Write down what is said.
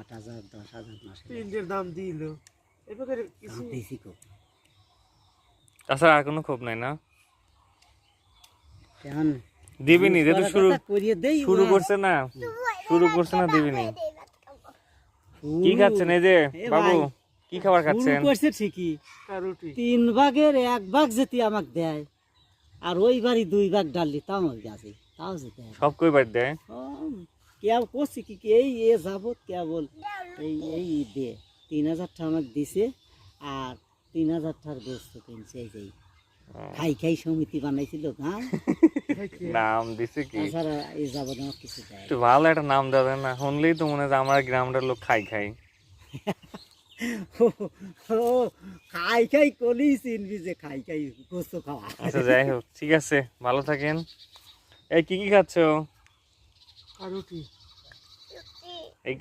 8,000 10,000 মাসে তিনটের দাম দিল এবার কিছু দিছি কো তাছাড়া আর কোনো ক্ষোভ নাই না এখন দিবিনি যেহেতু শুরু করিয়ে দেই শুরু করছে না দিবিনি কি খাচ্ছেন এই যে বাবু কি খাবার শুরু খাচ্ছেন করছে ঠিকই রুটি 3 ভাগের 1 ভাগ যেতে আমাকে দেয় আর ওই বাড়ি 2 ভাগ ডাললি তাও আমার কাছে তাও যেতে হয় সব কই বাড়ি দেয় কেউ করছি কি এই যাবত কেবল এই দে 3,000 টাকা আমাকে দিছে আর 3,000 টাকার বস্তু কিনছে এই যে খাই সমিতি বানাইছিল গাঁ নাম দিছে কি তাছাড়া এই যাবত আমার কিছু দেয় একটু ভালো একটা নাম দেবেন না শুনলেই তো মনে হয় আমার গ্রামটার লোক খাই ও খাই কলি চিনবি যে খাই গোস্ত খাওয়া আচ্ছা যাই হোক ঠিক আছে ভালো থাকেন এই কি খাচ্ছো রুটি এই